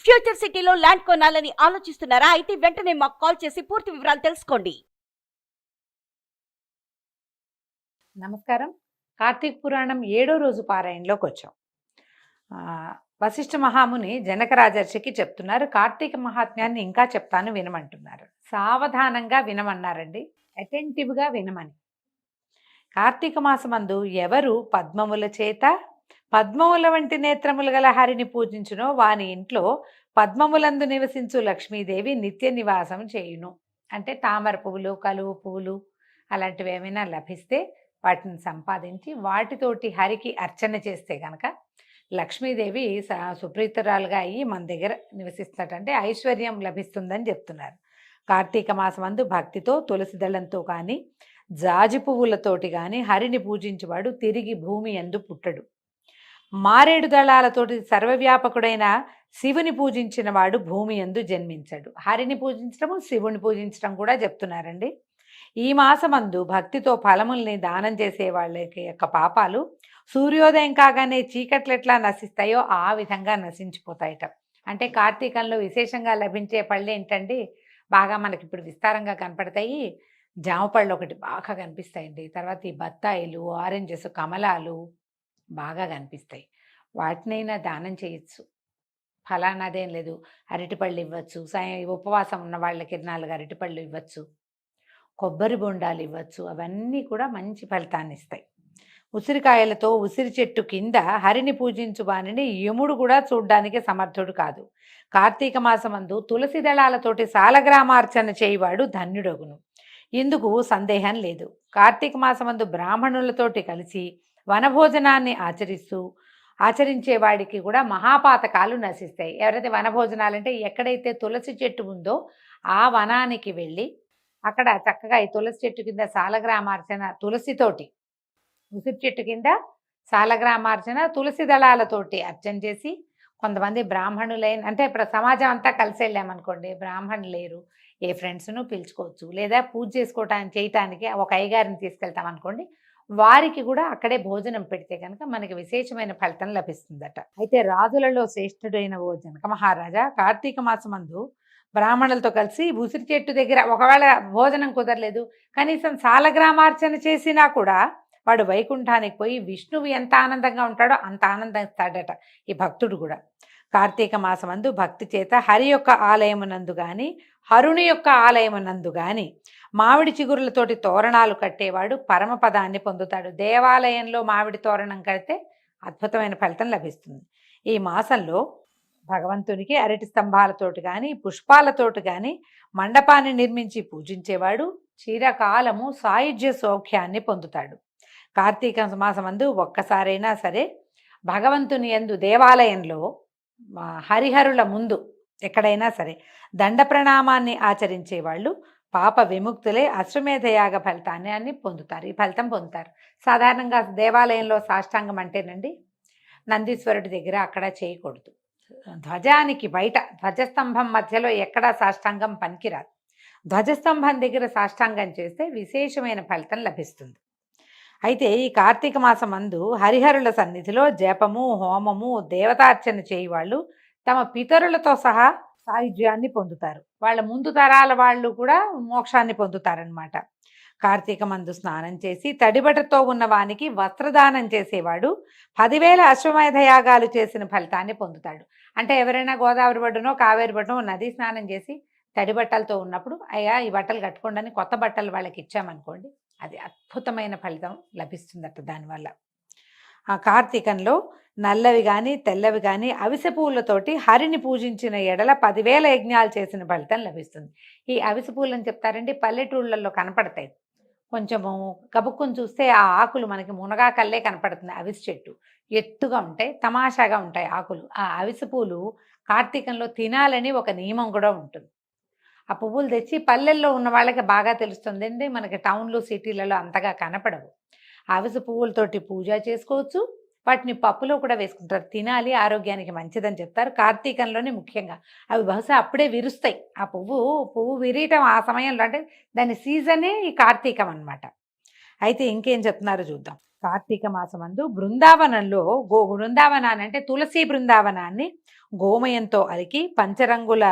Future సిటీలో land కొనాలని ఆలోచిస్తున్నారా? అయితే వెంటనే మాకు కాల్ చేసి పూర్తి వివరాలు తెలుసుకోండి. నమస్కారం. కార్తీక పురాణం 7వ రోజు పారాయణలోకి వచ్చాం. వశిష్ఠ మహాముని జనక రాజర్షికి చెప్తున్నారు, కార్తీక మహాత్మ్యాన్ని ఇంకా చెప్తాను వినమంటున్నారు. సావధానంగా వినమన్నారండి, అటెంటివ్గా వినమని. కార్తీక మాసమందు ఎవరు పద్మముల చేత పద్మముల వంటి నేత్రములు గల హరిని పూజించునో వాని ఇంట్లో పద్మములందు నివసించు లక్ష్మీదేవి నిత్య నివాసం చేయును. అంటే తామర పువ్వులు, కలువ పువ్వులు అలాంటివి ఏమైనా లభిస్తే వాటిని సంపాదించి వాటితోటి హరికి అర్చన చేస్తే గనక లక్ష్మీదేవి సుప్రీతురాలుగా అయ్యి మన దగ్గర నివసిస్తాడంటే ఐశ్వర్యం లభిస్తుందని చెప్తున్నారు. కార్తీక మాసమందు భక్తితో తులసి దళంతో కానీ జాజి పువ్వులతోటి కానీ హరిని పూజించేవాడు తిరిగి భూమి యందు పుట్టడు. మారేడు దళాలతోటి సర్వవ్యాపకుడైన శివుని పూజించిన వాడు భూమి యందు జన్మించడు. హరిని పూజించడము శివుని పూజించడం కూడా చెప్తున్నారండి. ఈ మాసమందు భక్తితో ఫలముల్ని దానం చేసే వాళ్ళకి యొక్క పాపాలు సూర్యోదయం కాగానే చీకట్లు ఎట్లా నశిస్తాయో ఆ విధంగా నశించిపోతాయట. అంటే కార్తీకంలో విశేషంగా లభించే పళ్ళు ఏంటండి, బాగా మనకి ఇప్పుడు విస్తారంగా కనపడతాయి. జామ పళ్ళు ఒకటి బాగా కనిపిస్తాయండి. తర్వాత ఈ బత్తాయిలు, ఆరెంజెస్, కమలాలు బాగా కనిపిస్తాయి. వాటినైనా దానం చేయొచ్చు, ఫలానాదేం లేదు. అరటిపళ్ళు ఇవ్వచ్చు, ఉపవాసం ఉన్న వాళ్ళకి 4 అరటిపళ్ళు ఇవ్వచ్చు, కొబ్బరి బొండాలు ఇవ్వచ్చు. అవన్నీ కూడా మంచి ఫలితాన్ని ఇస్తాయి. ఉసిరికాయలతో ఉసిరి చెట్టు కింద హరిని పూజించు వానిని యముడు కూడా చూడ్డానికి సమర్థుడు కాదు. కార్తీక మాసమందు తులసి దళాలతోటి సాలగ్రామార్చన చేయువాడు ధన్యుడగును. ఇందుకు సందేహం లేదు. కార్తీక మాసమందు బ్రాహ్మణులతోటి కలిసి వనభోజనాన్ని ఆచరించేవాడికి కూడా మహాపాతకాలు నశిస్తాయి. ఎవరైతే వనభోజనాలంటే ఎక్కడైతే తులసి చెట్టు ఉందో ఆ వనానికి వెళ్ళి అక్కడ చక్కగా ఈ తులసి చెట్టు కింద సాలగ్రామార్చన, తులసితోటి ఉసిరి చెట్టు కింద సాలగ్రామార్చన తులసి దళాలతోటి అర్చన చేసి, కొంతమంది బ్రాహ్మణులైన అంటే ఇప్పుడు సమాజం అంతా కలిసి వెళ్ళామనుకోండి, బ్రాహ్మణులు లేరు, ఏ ఫ్రెండ్స్ను పిలుచుకోవచ్చు. లేదా పూజ చేసుకోవటానికి చేయటానికి ఒక అయ్యగారిని తీసుకెళ్తాం అనుకోండి, వారికి కూడా అక్కడే భోజనం పెడితే కనుక మనకి విశేషమైన ఫలితం లభిస్తుందట. అయితే రాజులలో శ్రేష్ఠుడైన ఓ జనక మహారాజా కార్తీక మాసమందు బ్రాహ్మణులతో కలిసి ఉసిరి చెట్టు దగ్గర ఒకవేళ భోజనం కుదరలేదు, కనీసం సాలగ్రామార్చన చేసినా కూడా వాడు వైకుంఠానికి పోయి విష్ణువు ఎంత ఆనందంగా ఉంటాడో అంత ఆనందిస్తాడట ఈ భక్తుడు కూడా. కార్తీక మాసమందు భక్తి చేత హరి యొక్క ఆలయమునందు కానీ హరుని యొక్క ఆలయమునందు కానీ మామిడి చిగురులతోటి తోరణాలు కట్టేవాడు పరమపదాన్ని పొందుతాడు. దేవాలయంలో మామిడి తోరణం కడితే అద్భుతమైన ఫలితం లభిస్తుంది. ఈ మాసంలో భగవంతునికి అరటి స్తంభాలతోటి కానీ పుష్పాలతోటి కానీ మండపాన్ని నిర్మించి పూజించేవాడు చిరకాలము సాయుధ్య సౌఖ్యాన్ని పొందుతాడు. కార్తీక మాసమందు ఒక్కసారైనా సరే భగవంతుని యందు దేవాలయంలో హరిహరుల ముందు ఎక్కడైనా సరే దండ ప్రణామాన్ని ఆచరించే వాళ్ళు పాప విముక్తులే అశ్వమేధయాగ ఫలితాన్ని పొందుతారు. ఈ ఫలితం పొందుతారు. సాధారణంగా దేవాలయంలో సాష్టాంగం అంటేనండి నందీశ్వరుడి దగ్గర అక్కడ చేయకూడదు. ధ్వజానికి బయట ధ్వజస్తంభం మధ్యలో ఎక్కడా సాష్టాంగం పనికిరాదు. ధ్వజస్తంభం దగ్గర సాష్టాంగం చేస్తే విశేషమైన ఫలితం లభిస్తుంది. అయితే ఈ కార్తీక మాసమందు హరిహరుల సన్నిధిలో జపము, హోమము, దేవతార్చన చేయువాళ్ళు తమ పితరులతో సహా సాయుధ్యాన్ని పొందుతారు. వాళ్ళ ముందు తరాల వాళ్ళు కూడా మోక్షాన్ని పొందుతారనమాట. కార్తీక మందు స్నానం చేసి తడిబట్టతో ఉన్న వానికి వస్త్రదానం చేసేవాడు 10,000 అశ్వమేధ యాగాలు చేసిన ఫలితాన్ని పొందుతాడు. అంటే ఎవరైనా గోదావరి బట్టునో కావేరి బట్టునో నదీ స్నానం చేసి తడి బట్టలతో ఉన్నప్పుడు అయ్యా ఈ బట్టలు కట్టుకోండి కొత్త బట్టలు వాళ్ళకి ఇచ్చామనుకోండి, అది అద్భుతమైన ఫలితం లభిస్తుందట. దానివల్ల ఆ కార్తీకంలో నల్లవి కానీ తెల్లవి కానీ అవిసె పూలతోటి హరిని పూజించిన ఎడల 10,000 యజ్ఞాలు చేసిన ఫలితం లభిస్తుంది. ఈ అవిసె పూలని చెప్తారండి, పల్లెటూళ్ళల్లో కనపడతాయి. కొంచెము గబుక్కుని చూస్తే ఆ ఆకులు మనకి మునగా కల్లే కనపడుతుంది. అవిసె చెట్టు ఎత్తుగా ఉంటాయి, తమాషాగా ఉంటాయి ఆకులు. ఆ అవిసె పూలు కార్తీకంలో తినాలని ఒక నియమం కూడా ఉంటుంది. ఆ పువ్వులు తెచ్చి పల్లెల్లో ఉన్న వాళ్ళకి బాగా తెలుస్తుంది అండి, మనకి టౌన్లు సిటీలలో అంతగా కనపడవు. అవిసె పువ్వులతోటి పూజ చేసుకోవచ్చు, వాటిని పప్పులో కూడా వేసుకుంటారు. తినాలి, ఆరోగ్యానికి మంచిదని చెప్తారు. కార్తీకంలోనే ముఖ్యంగా అవి బహుశా అప్పుడే విరుస్తాయి. ఆ పువ్వు విరియటం ఆ సమయంలో, అంటే దాని సీజనే ఈ కార్తీకం అన్నమాట. అయితే ఇంకేం చెప్తున్నారో చూద్దాం. కార్తీక మాసమందు బృందావనంలో బృందావనాన్ని అంటే తులసి బృందావనాన్ని గోమయంతో అలికి పంచరంగుల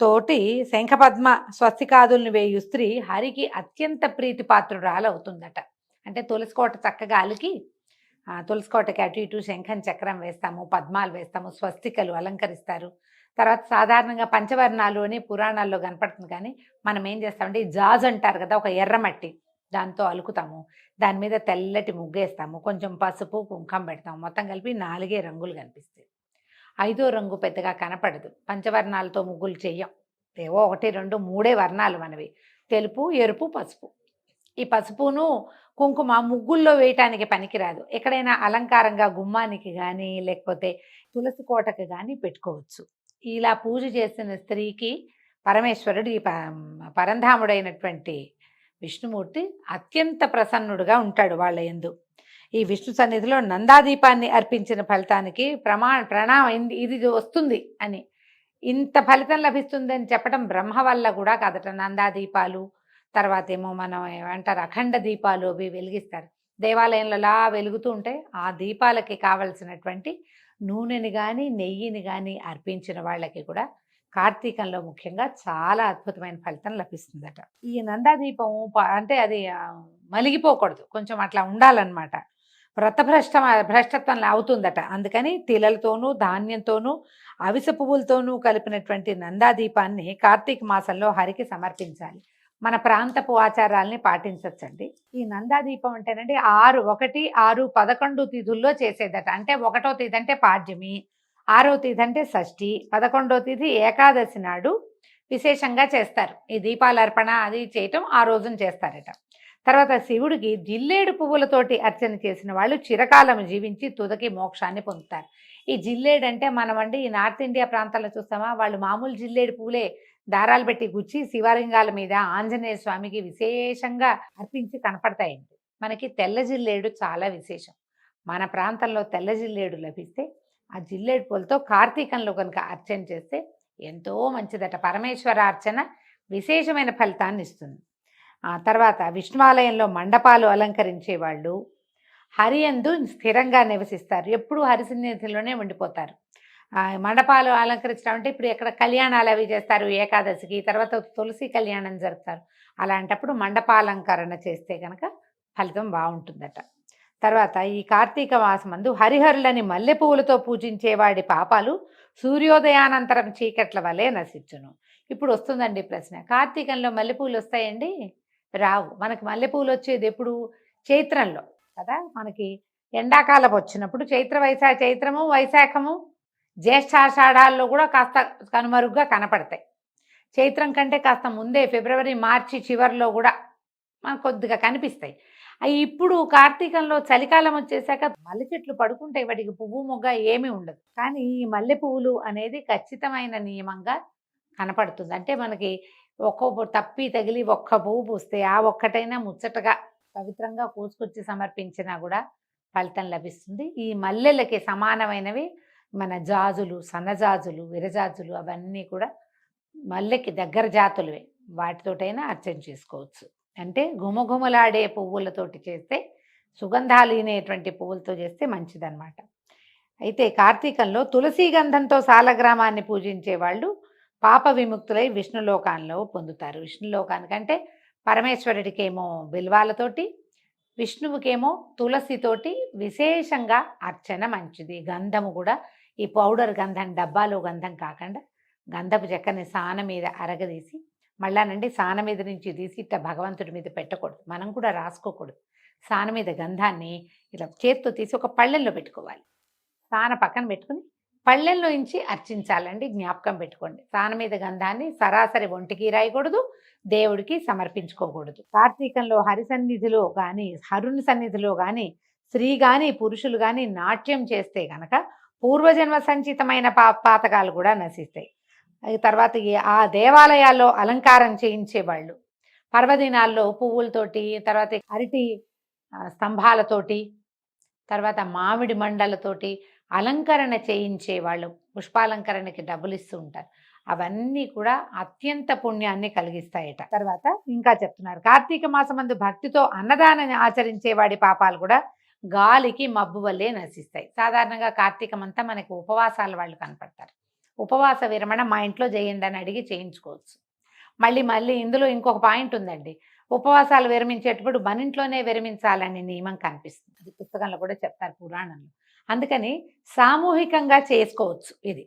తోటి శంఖపద్మ స్వస్తికాదుల్ని వేయు స్త్రీ హరికి అత్యంత ప్రీతిపాత్రురాలవుతుందట. అంటే తులసికోట చక్కగా అలికి తులసికోటకి అటు ఇటు శంఖం చక్రం వేస్తాము, పద్మాలు వేస్తాము, స్వస్తికలు అలంకరిస్తారు. తర్వాత సాధారణంగా పంచవర్ణాలు అని పురాణాల్లో కనపడుతుంది, కానీ మనం ఏం చేస్తామంటే ఈ జాజ్ అంటారు కదా, ఒక ఎర్రమట్టి దాంతో అలుకుతాము, దాని మీద తెల్లటి ముగ్గేస్తాము, కొంచెం పసుపు కుంకం పెడతాము, మొత్తం కలిపి 4 రంగులు కనిపిస్తాయి. 5వ రంగు పెద్దగా కనపడదు. పంచవర్ణాలతో ముగ్గులు చెయ్యం, ఏవో 1, 2, 3 వర్ణాలు మనవి, తెలుపు, ఎరుపు, పసుపు. ఈ పసుపును కుంకుమ ముగ్గుల్లో వేయటానికి పనికిరాదు, ఎక్కడైనా అలంకారంగా గుమ్మానికి కానీ లేకపోతే తులసి కోటకి కానీ పెట్టుకోవచ్చు. ఇలా పూజ చేసిన స్త్రీకి పరమేశ్వరుడు ఈ పరంధాముడైనటువంటి విష్ణుమూర్తి అత్యంత ప్రసన్నుడుగా ఉంటాడు వాళ్ళ యందు. ఈ విష్ణు సన్నిధిలో నందాదీపాన్ని అర్పించిన ఫలితానికి ప్రణామం ఇది వస్తుంది అని, ఇంత ఫలితం లభిస్తుందని చెప్పడం బ్రహ్మ వల్ల కూడా కాదట. నందాదీపాలు, తర్వాత ఏమో మనం ఏమంటారు అఖండ దీపాలు అవి వెలిగిస్తారు దేవాలయంలో, అలా వెలుగుతూ ఉంటే ఆ దీపాలకి కావలసినటువంటి నూనెని కానీ నెయ్యిని కానీ అర్పించిన వాళ్ళకి కూడా కార్తీకంలో ముఖ్యంగా చాలా అద్భుతమైన ఫలితం లభిస్తుందట. ఈ నందాదీపం అంటే అది మలిగిపోకూడదు, కొంచెం అట్లా ఉండాలన్నమాట. భ్రష్టత్వం అవుతుందట. అందుకని తిలలతోనూ ధాన్యంతోనూ అవిసె పువ్వులతోనూ కలిపినటువంటి నందాదీపాన్ని కార్తీక మాసంలో హరికి సమర్పించాలి. మన ప్రాంతపు ఆచారాలని పాటించవచ్చండి. ఈ నందాదీపం అంటేనండి 1, 6, 11 తిథుల్లో చేసేదట. అంటే 1వ తిథి అంటే పాడ్యమి, 6వ తిథి అంటే షష్ఠి, 11వ తిథి ఏకాదశి నాడు విశేషంగా చేస్తారు. ఈ దీపాలర్పణ అది చేయటం ఆ రోజున చేస్తారట. తర్వాత శివుడికి జిల్లేడు పువ్వులతోటి అర్చన చేసిన వాళ్ళు చిరకాలం జీవించి తుదకి మోక్షాన్ని పొందుతారు. ఈ జిల్లేడు అంటే మనమండి ఈ నార్త్ ఇండియా ప్రాంతాల్లో చూస్తామా, వాళ్ళు మామూలు జిల్లేడు పువ్వులే దారాలు పెట్టి గుచ్చి శివలింగాల మీద ఆంజనేయ స్వామికి విశేషంగా అర్పించి కనపడతాయండి. మనకి తెల్ల జిల్లేడు చాలా విశేషం. మన ప్రాంతంలో తెల్ల జిల్లేడు లభిస్తే ఆ జిల్లేడు పూలతో కార్తీకంలో కనుక అర్చన చేస్తే ఎంతో మంచిదట. పరమేశ్వర అర్చన విశేషమైన ఫలితాన్ని ఇస్తుంది. ఆ తర్వాత విష్ణువాలయంలో మండపాలు అలంకరించేవాళ్ళు హరియందు స్థిరంగా నివసిస్తారు, ఎప్పుడు హరి సన్నిధిలోనే ఉండిపోతారు. మండపాలు అలంకరించడం అంటే ఇప్పుడు ఎక్కడ కళ్యాణాలు అవి చేస్తారు ఏకాదశికి, తర్వాత తులసి కళ్యాణం జరుపుతారు. అలాంటప్పుడు మండపాలంకరణ చేస్తే కనుక ఫలితం బాగుంటుందట. తర్వాత ఈ కార్తీక మాసమందు హరిహరులని మల్లె పువ్వులతో పూజించేవాడి పాపాలు సూర్యోదయానంతరం చీకట్ల వలె నశించును. ఇప్పుడు వస్తుందండి ప్రశ్న, కార్తీకంలో మల్లెపూలు వస్తాయండి? రావు. మనకి మల్లెపూలు వచ్చేది ఎప్పుడు? చైత్రంలో కదా. మనకి ఎండాకాలం వచ్చినప్పుడు చైత్రము, వైశాఖము, జ్యేష్ఠాషాఢాల్లో కూడా కాస్త కనుమరుగ్గా కనపడతాయి. చైత్రం కంటే కాస్త ముందే ఫిబ్రవరి, మార్చి చివరిలో కూడా మనకు కొద్దిగా కనిపిస్తాయి. ఇప్పుడు కార్తీకంలో చలికాలం వచ్చేసాక మల్లె చెట్లు పడుకుంటాయి, వాటికి పువ్వు మొగ్గ ఏమీ ఉండదు. కానీ ఈ మల్లె పువ్వులు అనేది ఖచ్చితమైన నియమంగా కనపడుతుంది. అంటే మనకి ఒక్కో తప్పి తగిలి ఒక్క పువ్వు పూస్తే ఆ ఒక్కటైనా ముచ్చటగా పవిత్రంగా కోసుకొచ్చి సమర్పించినా కూడా ఫలితం లభిస్తుంది. ఈ మల్లెలకి సమానమైనవి మన జాజులు, సన్నజాజులు, విరజాజులు అవన్నీ కూడా మల్లెకి దగ్గర జాతులవే, వాటితోటైనా అర్చన చేసుకోవచ్చు. అంటే గుమగుమలాడే పువ్వులతోటి చేస్తే, సుగంధాలీనేటువంటి పువ్వులతో చేస్తే మంచిదన్నమాట. అయితే కార్తీకంలో తులసీ గంధంతో సాలగ్రామాన్ని పూజించే వాళ్ళు పాప విముక్తులై విష్ణులోకాల్లో పొందుతారు. విష్ణులోకానికంటే పరమేశ్వరుడికేమో బిల్వాలతోటి, విష్ణువుకేమో తులసితోటి విశేషంగా అర్చన మంచిది. గంధము కూడా ఈ పౌడర్ గంధం, డబ్బాలో గంధం కాకుండా గంధపు చెక్కని సాన మీద అరగదీసి, మళ్ళానండి సాన మీద నుంచి తీసి ఇట్లా భగవంతుడి మీద పెట్టకూడదు, మనం కూడా రాసుకోకూడదు. సాన మీద గంధాన్ని ఇలా చేత్తో తీసి ఒక పళ్ళెల్లో పెట్టుకోవాలి. సాన పక్కన పెట్టుకుని పళ్ళెల్లో నుంచి అర్చించాలండి, జ్ఞాపకం పెట్టుకోండి. సాన మీద గంధాన్ని సరాసరి ఒంటికి రాయకూడదు, దేవుడికి సమర్పించుకోకూడదు. కార్తీకంలో హరి సన్నిధిలో కానీ, హరుని సన్నిధిలో కానీ స్త్రీ కానీ పురుషులు కానీ నాట్యం చేస్తే గనక పూర్వజన్మ సంచితమైన పాతకాలు కూడా నశిస్తాయి. తర్వాత ఆ దేవాలయాల్లో అలంకారం చేయించేవాళ్ళు పర్వదినాల్లో పువ్వులతోటి, తర్వాత అరటి స్తంభాలతోటి, తర్వాత మామిడి మండలతోటి అలంకరణ చేయించేవాళ్ళు పుష్పాలంకరణకి డబ్బులు ఇస్తూ ఉంటారు. అవన్నీ కూడా అత్యంత పుణ్యాన్ని కలిగిస్తాయట. తర్వాత ఇంకా చెప్తున్నారు, కార్తీక మాసమందు భక్తితో అన్నదానాన్ని ఆచరించేవాడి పాపాలు కూడా గాలికి మబ్బు వల్లే నశిస్తాయి. సాధారణంగా కార్తీకం అంతా మనకి ఉపవాసాల వాళ్ళు కనపడతారు. ఉపవాస విరమణ మా ఇంట్లో చేయండి అని అడిగి చేయించుకోవచ్చు. మళ్ళీ మళ్ళీ ఇందులో ఇంకొక పాయింట్ ఉందండి. ఉపవాసాలు విరమించేటప్పుడు మన ఇంట్లోనే విరమించాలనే నియమం కనిపిస్తుంది. అది పుస్తకంలో కూడా చెప్తారు పురాణంలో. అందుకని సామూహికంగా చేసుకోవచ్చు ఇది.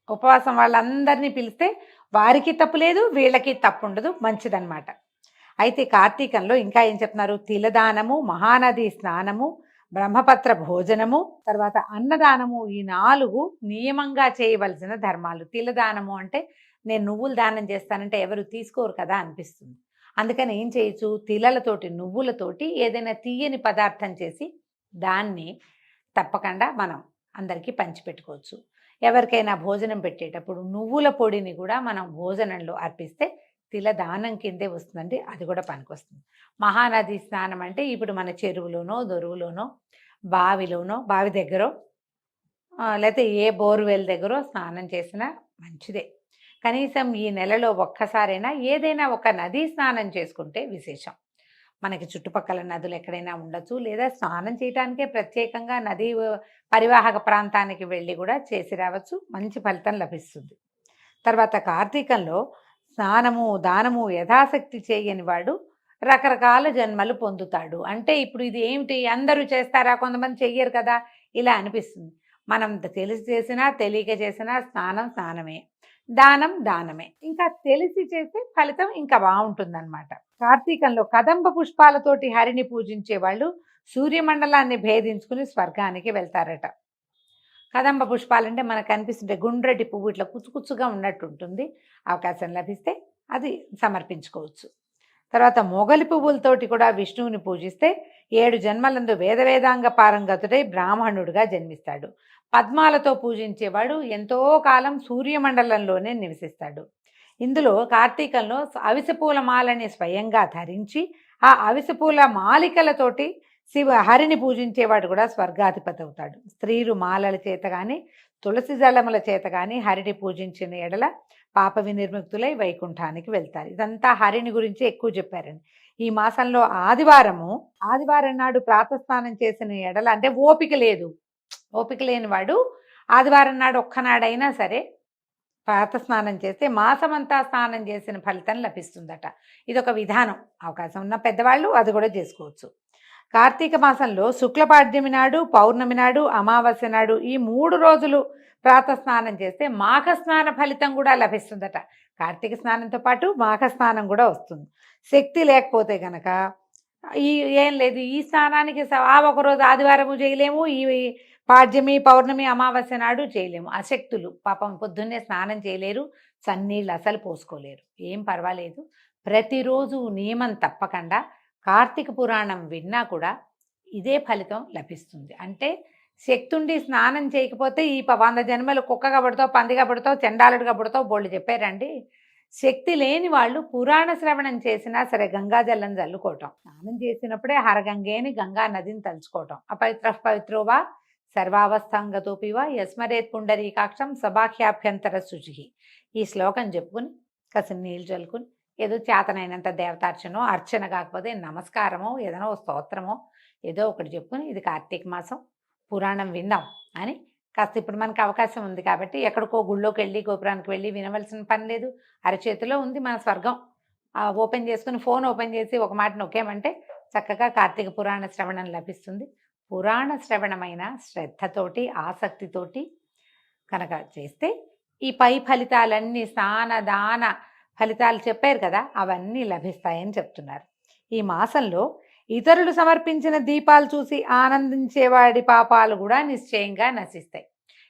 ఉపవాసం వాళ్ళందరినీ పిలిస్తే వారికి తప్పు లేదు, వీళ్ళకి తప్పు ఉండదు, మంచిదన్నమాట. అయితే కార్తీకంలో ఇంకా ఏం చెప్తున్నారు? తిలదానము, మహానది స్నానము, బ్రహ్మపత్ర భోజనము, తర్వాత అన్నదానము, ఈ 4 నియమంగా చేయవలసిన ధర్మాలు. తిలదానము అంటే నేను నువ్వులు దానం చేస్తానంటే ఎవరు తీసుకోరు కదా అనిపిస్తుంది. అందుకని ఏం చేయొచ్చు? తిలలతోటి, నువ్వులతోటి ఏదైనా తీయని పదార్థం చేసి దాన్ని తప్పకుండా మనం అందరికీ పంచిపెట్టుకోవచ్చు. ఎవరికైనా భోజనం పెట్టేటప్పుడు నువ్వుల పొడిని కూడా మనం భోజనంలో అర్పిస్తే తిలదానం కిందే వస్తుందండి. అది కూడా పనికొస్తుంది. మహానది స్నానం అంటే ఇప్పుడు మన చెరువులోనో, దొరువులోనో, బావిలోనో, బావి దగ్గరో లేకపోతే ఏ బోర్వెల్ దగ్గరో స్నానం చేసినా మంచిదే. కనీసం ఈ నెలలో ఒక్కసారైనా ఏదైనా ఒక నదీ స్నానం చేసుకుంటే విశేషం. మనకి చుట్టుపక్కల నదులు ఎక్కడైనా ఉండొచ్చు, లేదా స్నానం చేయడానికే ప్రత్యేకంగా నదీ పరివాహక ప్రాంతానికి వెళ్ళి కూడా చేసి రావచ్చు. మంచి ఫలితం లభిస్తుంది. తర్వాత కార్తీకంలో స్నానము, దానము యథాశక్తి చేయని వాడు రకరకాల జన్మలు పొందుతాడు. అంటే ఇప్పుడు ఇది ఏమిటి? అందరూ చేస్తారా? కొంతమంది చెయ్యరు కదా ఇలా అనిపిస్తుంది. మనం తెలిసి చేసినా తెలియక చేసినా స్నానం స్నానమే, దానం దానమే. ఇంకా తెలిసి చేసే ఫలితం ఇంకా బాగుంటుందన్నమాట. కార్తీకంలో కదంబ పుష్పాలతోటి హరిని పూజించే వాళ్ళు సూర్యమండలాన్ని భేదించుకుని స్వర్గానికి వెళ్తారట. కదంబ పుష్పాలంటే మనకు కనిపిస్తుంటే గుండ్రటి పువ్వు ఇట్లా కుచ్చుకుచ్చుగా ఉన్నట్టు ఉంటుంది. అవకాశం లభిస్తే అది సమర్పించుకోవచ్చు. తర్వాత మొగలి పువ్వులతోటి కూడా విష్ణువుని పూజిస్తే 7 జన్మలందు వేదవేదాంగ పారంగతుడై బ్రాహ్మణుడిగా జన్మిస్తాడు. పద్మాలతో పూజించేవాడు ఎంతో కాలం సూర్యమండలంలోనే నివసిస్తాడు. ఇందులో కార్తీకంలో అవిసెపూల మాలని స్వయంగా ధరించి ఆ అవిసెపూల మాలికలతోటి హరిని పూజించేవాడు కూడా స్వర్గాధిపతి అవుతాడు. స్త్రీలు మాలల చేత కానీ తులసి దళముల చేత కానీ హరిని పూజించిన ఎడల పాప వినిర్ముక్తులై వైకుంఠానికి వెళ్తారు. ఇదంతా హరిని గురించి ఎక్కువ చెప్పారండి. ఈ మాసంలో ఆదివారం నాడు ప్రాతస్నానం చేసిన ఎడల, అంటే ఓపిక లేని వాడు ఆదివారం నాడు ఒక్కనాడైనా సరే ప్రాతస్నానం చేస్తే మాసమంతా స్నానం చేసిన ఫలితం లభిస్తుందట. ఇదొక విధానం. అవకాశం ఉన్న పెద్దవాళ్ళు అది కూడా చేసుకోవచ్చు. కార్తీక మాసంలో శుక్లపాడ్యమి నాడు, పౌర్ణమి నాడు, అమావాస్య నాడు ఈ 3 రోజులు ప్రాతస్నానం చేస్తే మాఘ స్నాన ఫలితం కూడా లభిస్తుందట. కార్తీక స్నానంతో పాటు మాఘ స్నానం కూడా వస్తుంది. శక్తి లేకపోతే గనక ఏం లేదు, ఈ స్నానానికి ఒకరోజు ఆదివారము చేయలేము, ఈ పాడ్యమి, పౌర్ణమి, అమావాస్య నాడు చేయలేము. అశక్తులు పాపం పొద్దున్నే స్నానం చేయలేరు, చన్నీళ్ళు అసలు పోసుకోలేరు. ఏం పర్వాలేదు, ప్రతిరోజు నియమం తప్పకుండా కార్తీక పురాణం విన్నా కూడా ఇదే ఫలితం లభిస్తుంది. అంటే శక్తుండి స్నానం చేయకపోతే ఈ 100 జన్మలు కుక్కగా పుడతావు, పందిగా పుడతావు, చెండాలుడిగా పుడతావు బోళ్ళు చెప్పారండి. శక్తి లేని వాళ్ళు పురాణ శ్రవణం చేసినా సరే గంగాజలం చల్లుకోవటం, స్నానం చేసినప్పుడే హరగంగేని గంగా నదిని తలుచుకోవటం. అపవిత్ర పవిత్రోవా సర్వావస్థాంగతోపివా యస్మరేత్ పుండరీకాక్షం సబాఖ్యాభ్యంతర శుచి. ఈ శ్లోకం చెప్పుకుని కాసిన నీళ్ళు చల్లుకుని ఏదో చేతనైనంత దేవతార్చనో, అర్చన కాకపోతే నమస్కారమో, ఏదైనా స్తోత్రమో ఏదో ఒకటి చెప్పుకుని ఇది కార్తీక మాసం పురాణం విందాం అని కాస్త ఇప్పుడు మనకు అవకాశం ఉంది కాబట్టి ఎక్కడికో గుళ్ళోకి వెళ్ళి గోపురానికి వెళ్ళి వినవలసిన పని లేదు. అరచేతిలో ఉంది మన స్వర్గం. ఓపెన్ చేసుకుని ఫోన్ ఓపెన్ చేసి ఒక మాట నొక్కేమంటే చక్కగా కార్తీక పురాణ శ్రవణం లభిస్తుంది. పురాణ శ్రవణమైన శ్రద్ధతోటి ఆసక్తితోటి కనుక చేస్తే ఈ పై ఫలితాలన్నీ స్నాన దాన ఫలితాలు చెప్పారు కదా అవన్నీ లభిస్తాయని చెప్తున్నారు. ఈ మాసంలో ఇతరులు సమర్పించిన దీపాలు చూసి ఆనందించేవాడి పాపాలు కూడా నిశ్చయంగా నశిస్తాయి.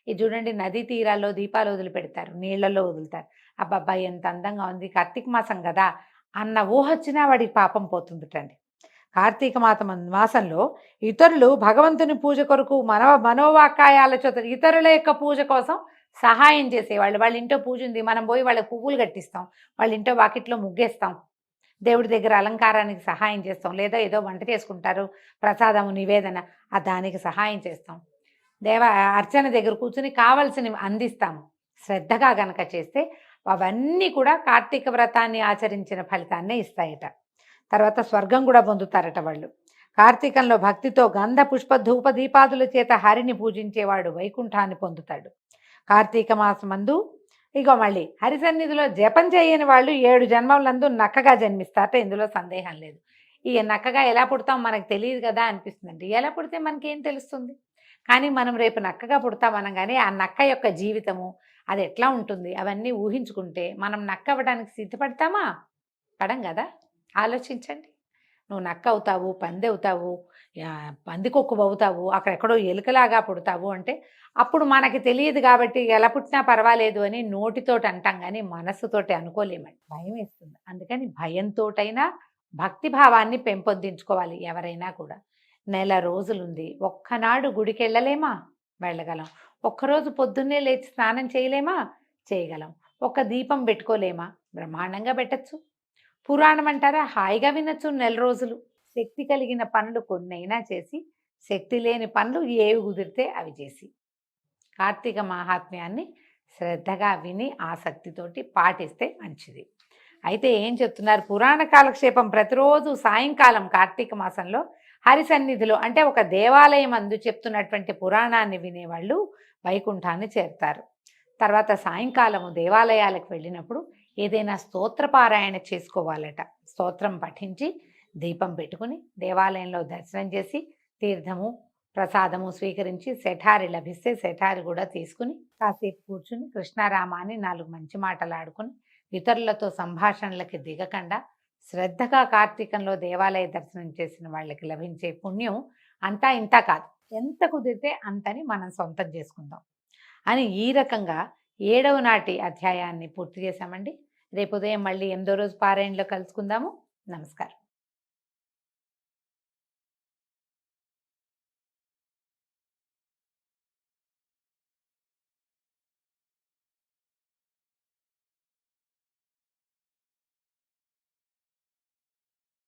ఇది చూడండి, నదీ తీరాల్లో దీపాలు వదిలిపెడతారు, నీళ్లలో వదులుతారు. అబ్బాబ్బా ఎంత అందంగా ఉంది, కార్తీక మాసం కదా అన్న ఊహొచ్చినా వాడికి పాపం పోతుందిటండి. కార్తీక మాసంలో ఇతరులు భగవంతుని పూజ కొరకు మనోవాకాయాల చేత ఇతరుల యొక్క పూజ కోసం సహాయం చేసేవాళ్ళు. వాళ్ళ ఇంట్లో పూజ ఉంది, మనం పోయి వాళ్ళకి పువ్వులు కట్టిస్తాం, వాళ్ళ ఇంట్లో వాకిట్లో ముగ్గేస్తాం, దేవుడి దగ్గర అలంకారానికి సహాయం చేస్తాం, లేదా ఏదో వంట చేసుకుంటారు, ప్రసాదము నివేదన దానికి సహాయం చేస్తాం, అర్చన దగ్గర కూర్చుని కావలసినవి అందిస్తాము. శ్రద్ధగా గనక చేస్తే అవన్నీ కూడా కార్తీక వ్రతాన్ని ఆచరించిన ఫలితాన్నే ఇస్తాయట. తర్వాత స్వర్గం కూడా పొందుతారట వాళ్ళు. కార్తీకంలో భక్తితో గంధ పుష్ప ధూప దీపాదుల చేత హరిని పూజించేవాడు వైకుంఠాన్ని పొందుతాడు. కార్తీక మాసమందు ఇగో మళ్ళీ హరి సన్నిధిలో జపం చేయని వాళ్ళు 7 జన్మలందు నక్కగా జన్మిస్తారట, ఇందులో సందేహం లేదు. ఈ నక్కగా ఎలా పుడతాం మనకు తెలియదు కదా అనిపిస్తుందండి. ఎలా పుడితే మనకేం తెలుస్తుంది? కానీ మనం రేపు నక్కగా పుడతామనగానే ఆ నక్క యొక్క జీవితము అది ఎట్లా ఉంటుంది అవన్నీ ఊహించుకుంటే మనం నక్క అవ్వడానికి సిద్ధపడతామా? పడం కదా. ఆలోచించండి. నువ్వు నక్క అవుతావు, పంది అవుతావు, పందికొక్కు అవుతావు, అక్కడెక్కడో ఎలుకలాగా పుడతావు అంటే అప్పుడు మనకి తెలియదు కాబట్టి ఎలా పుట్టినా పర్వాలేదు అని నోటితోటి అంటాం, కానీ మనస్సుతోటి అనుకోలేమండి. భయం వేస్తుంది. అందుకని భయంతోటైనా భక్తి భావాన్ని పెంపొందించుకోవాలి ఎవరైనా కూడా. నెల రోజులుంది, ఒక్కనాడు గుడికి వెళ్ళలేమా? వెళ్ళగలం. ఒక్కరోజు పొద్దున్నే లేచి స్నానం చేయలేమా? చేయగలం. ఒక్క దీపం పెట్టుకోలేమా? బ్రహ్మాండంగా పెట్టచ్చు. పురాణం అంటారా? హాయిగా వినొచ్చు నెల రోజులు. శక్తి కలిగిన పనులు కొన్నైనా చేసి, శక్తి లేని పనులు ఏవి కుదిరితే అవి చేసి, కార్తీక మాహాత్మ్యాన్ని శ్రద్ధగా విని ఆసక్తితోటి పాటిస్తే మంచిది. అయితే ఏం చెప్తున్నారు? పురాణ కాలక్షేపం ప్రతిరోజు సాయంకాలం కార్తీక మాసంలో హరి సన్నిధిలో అంటే ఒక దేవాలయం అందు చెప్తున్నటువంటి పురాణాన్ని వినేవాళ్ళు వైకుంఠాన్ని చేరుతారు. తర్వాత సాయంకాలము దేవాలయాలకు వెళ్ళినప్పుడు ఏదైనా స్తోత్రపారాయణ చేసుకోవాలట. స్తోత్రం పఠించి దీపం పెట్టుకుని దేవాలయంలో దర్శనం చేసి తీర్థము ప్రసాదము స్వీకరించి శఠారి లభిస్తే శఠారి కూడా తీసుకుని కాసేపు కూర్చుని కృష్ణారామాని 4 మంచి మాటలు ఆడుకుని ఇతరులతో సంభాషణలకి దిగకుండా శ్రద్ధగా కార్తీకంలో దేవాలయ దర్శనం చేసిన వాళ్ళకి లభించే పుణ్యం అంతా ఇంత కాదు, ఎంత కుదిరితే అంతని మనం సొంతం చేసుకుందాం అని ఈ రకంగా 7వ నాటి అధ్యాయాన్ని పూర్తి చేశామండి. రేపు ఉదయం మళ్ళీ 8వ రోజు పారాయణలో కలుసుకుందాము. నమస్కారం.